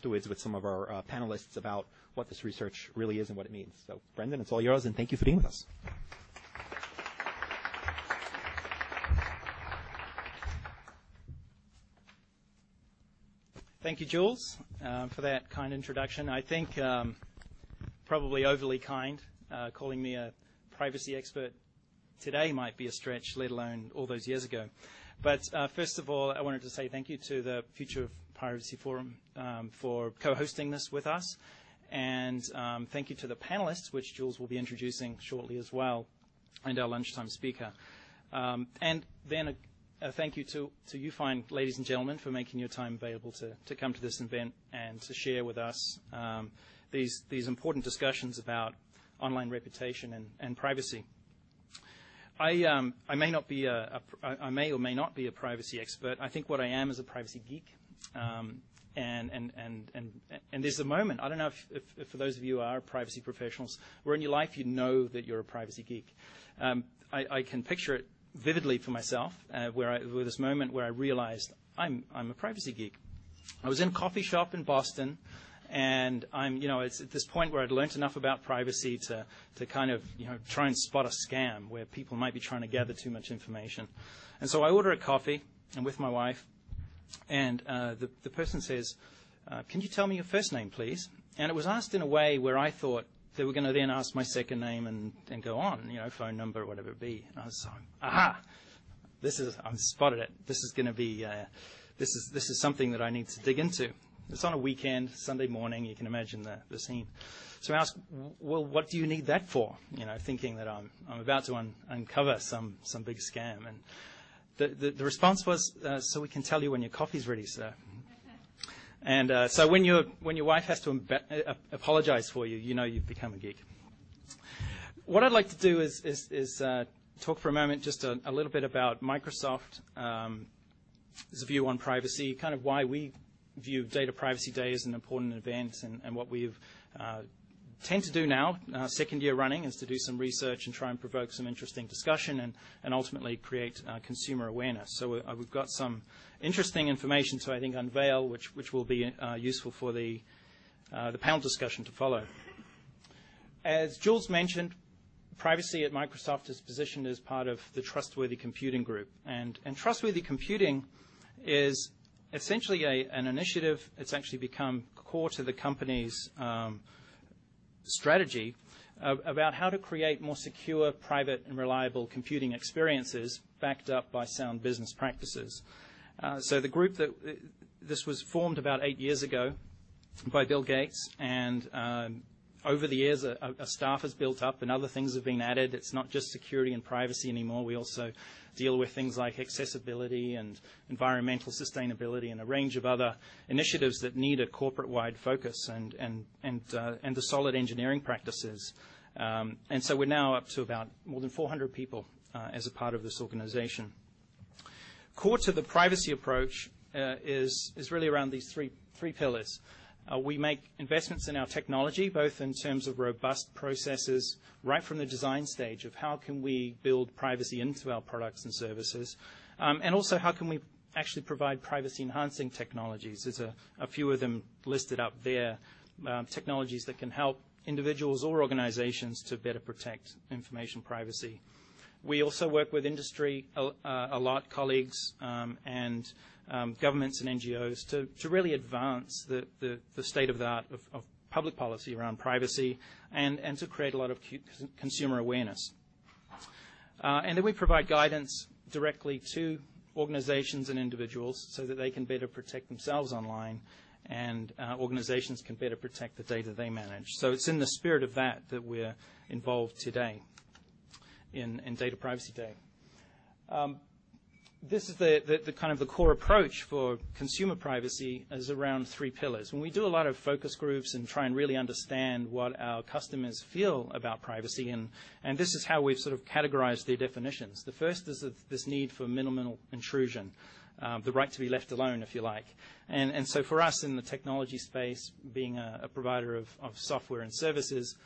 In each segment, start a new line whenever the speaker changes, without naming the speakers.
afterwards with some of our panelists about what this research really is and what it means. So, Brendan, it's all yours, and thank you for being with us.
Thank you, Jules, for that kind introduction. I think probably overly kind. Calling me a privacy expert today might be a stretch, let alone all those years ago. But first of all, I wanted to say thank you to the Future of Privacy Forum for co-hosting this with us. And thank you to the panelists, which Jules will be introducing shortly as well, and our lunchtime speaker. And then a thank you to you fine ladies and gentlemen for making your time available to come to this event and to share with us these important discussions about online reputation and privacy. I may not be I may or may not be a privacy expert. I think what I am is a privacy geek. And there's a moment, I don't know if for those of you who are privacy professionals, where in your life you know that you're a privacy geek. I can picture it vividly for myself, with this moment where I realized I'm a privacy geek. I was in a coffee shop in Boston, and it's at this point where I'd learned enough about privacy to kind of, try and spot a scam where people might be trying to gather too much information. And so I order a coffee, and with my wife, and the person says, "Can you tell me your first name, please?" And it was asked in a way where I thought they were going to then ask my second name and go on, phone number, whatever it be. And I was like, aha, I've spotted it. This is going to be, this is something that I need to dig into. It's on a weekend, Sunday morning. You can imagine the scene. So I asked, well, what do you need that for? Thinking that I'm about to uncover some big scam. And the response was, so we can tell you when your coffee's ready, sir. And so when your wife has to apologize for you, you've become a geek. What I'd like to do is talk for a moment just a little bit about Microsoft's view on privacy, kind of why we view Data Privacy Day as an important event, and what we tend to do now, second year running, is to do some research and try and provoke some interesting discussion and ultimately create consumer awareness. So we've got some interesting information to, I think, unveil, which will be useful for the panel discussion to follow. As Jules mentioned, privacy at Microsoft is positioned as part of the Trustworthy Computing group. And Trustworthy Computing is essentially an initiative. It's actually become core to the company's strategy about how to create more secure, private, and reliable computing experiences backed up by sound business practices. So the group this was formed about 8 years ago by Bill Gates, and over the years a staff has built up and other things have been added. It's not just security and privacy anymore. We also deal with things like accessibility and environmental sustainability and a range of other initiatives that need a corporate-wide focus and the solid engineering practices. And so we're now up to about more than 400 people as a part of this organization. Core to the privacy approach is really around these three pillars. We make investments in our technology, both in terms of robust processes, right from the design stage of how can we build privacy into our products and services, and also how can we actually provide privacy-enhancing technologies. There's a few of them listed up there, technologies that can help individuals or organizations to better protect information privacy. We also work with industry a lot, colleagues, and governments and NGOs to really advance the state of the art of public policy around privacy and to create a lot of consumer awareness. And then we provide guidance directly to organizations and individuals so that they can better protect themselves online, and organizations can better protect the data they manage. So it's in the spirit of that we're involved today in Data Privacy Day. This is the kind of the core approach for consumer privacy is around three pillars. When we do a lot of focus groups and try and really understand what our customers feel about privacy, and this is how we've sort of categorized their definitions. The first is this need for minimal intrusion, the right to be left alone, if you like. And so for us in the technology space, being a provider of software and services,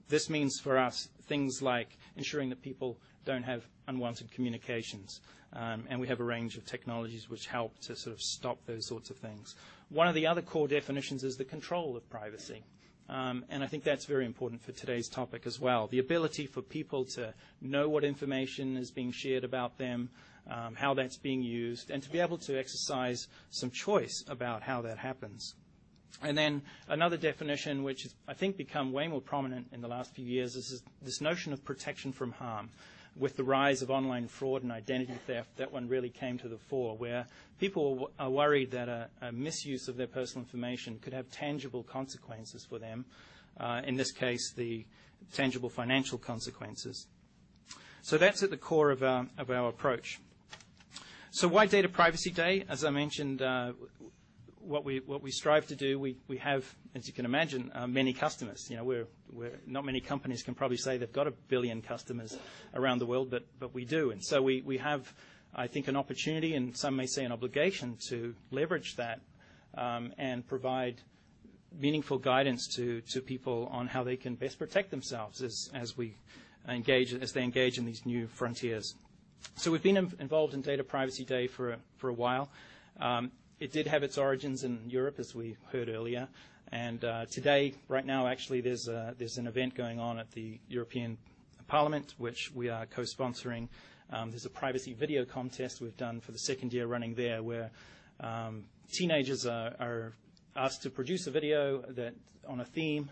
this means for us things like ensuring that people don't have unwanted communications. And we have a range of technologies which help to sort of stop those sorts of things. one of the other core definitions is the control of privacy. And I think that's very important for today's topic as well. The ability for people to know what information is being shared about them, how that's being used, and to be able to exercise some choice about how that happens. And then another definition, which has, I think, become way more prominent in the last few years, is this notion of protection from harm. With the rise of online fraud and identity theft, that one really came to the fore, where people are worried that a misuse of their personal information could have tangible consequences for them, in this case, the tangible financial consequences. So that's at the core of our approach. So why Data Privacy Day? As I mentioned, what we strive to do, we have, as you can imagine, many customers. You know, we're not many companies can probably say they've got 1 billion customers around the world, but we do. And so we have, I think, an opportunity, and some may say an obligation, to leverage that and provide meaningful guidance to people on how they can best protect themselves as they engage in these new frontiers. So we've been involved in Data Privacy Day for a while. It did have its origins in Europe, as we heard earlier. And today, right now, actually, there's an event going on at the European Parliament, which we are co-sponsoring. There's a privacy video contest we've done for the second year running there, where teenagers are asked to produce a video that on a theme.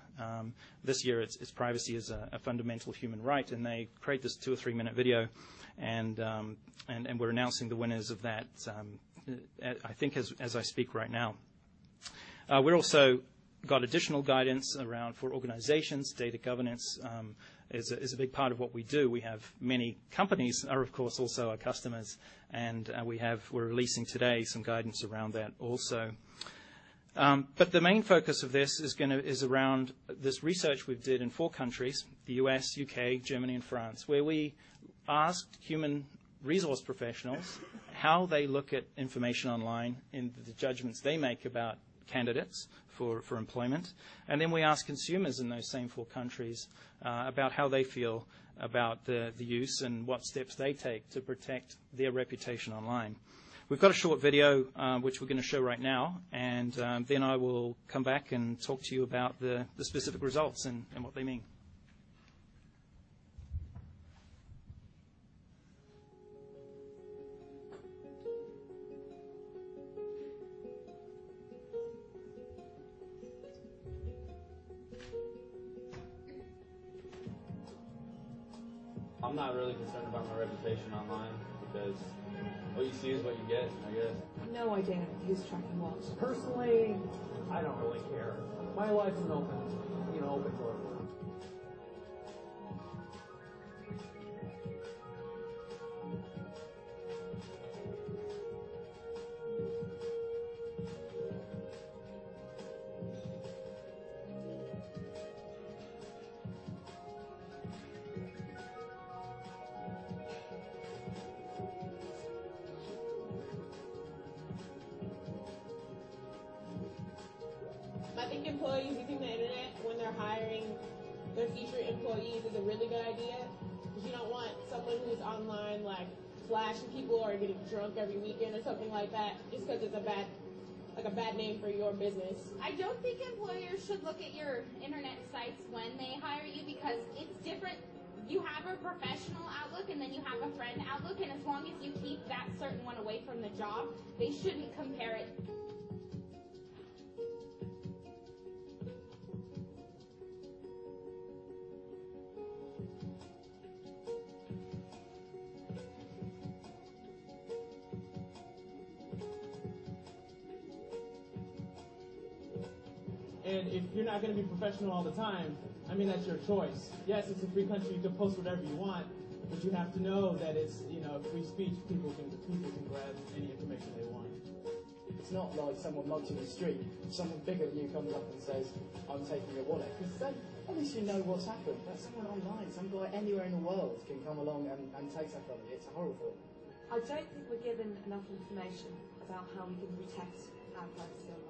This year, it's privacy as a fundamental human right, and they create this 2 or 3 minute video, and we're announcing the winners of that. I think as I speak right now. We're also got additional guidance around for organizations. Data governance is a big part of what we do. We have many companies are, of course, also our customers, and we're releasing today some guidance around that also. But the main focus of this is around this research we did in 4 countries, the US, UK, Germany, and France, where we asked human resource professionals how they look at information online in the judgments they make about candidates for employment. And then we ask consumers in those same 4 countries about how they feel about the use and what steps they take to protect their reputation online. We've got a short video which we're going to show right now, and then I will come back and talk to you about the specific results and what they mean.
I'm not really concerned about my reputation online because what you see is what you get, I guess.
No idea who's tracking what.
Personally, I don't really care. My life's an open door.
I think employees using the internet when they're hiring their future employees is a really good idea, because you don't want someone who's online like flashing people or getting drunk every weekend or something like that, just because it's a bad name for your business.
I don't think employers should look at your internet sites when they hire you, because it's different. You have a professional outlook and then you have a friend outlook, and as long as you keep that certain one away from the job, they shouldn't compare it.
And if you're not going to be professional all the time, I mean, that's your choice. Yes, it's a free country. You can post whatever you want, but you have to know that it's, free speech. People can grab any information they want.
It's not like someone mugs you in the street. Someone bigger than you comes up and says, I'm taking your wallet. Because then, at least you know what's happened. But someone online, some guy anywhere in the world can come along and take that from you. It's horrible.
I don't think we're given enough information about how we can protect our privacy online.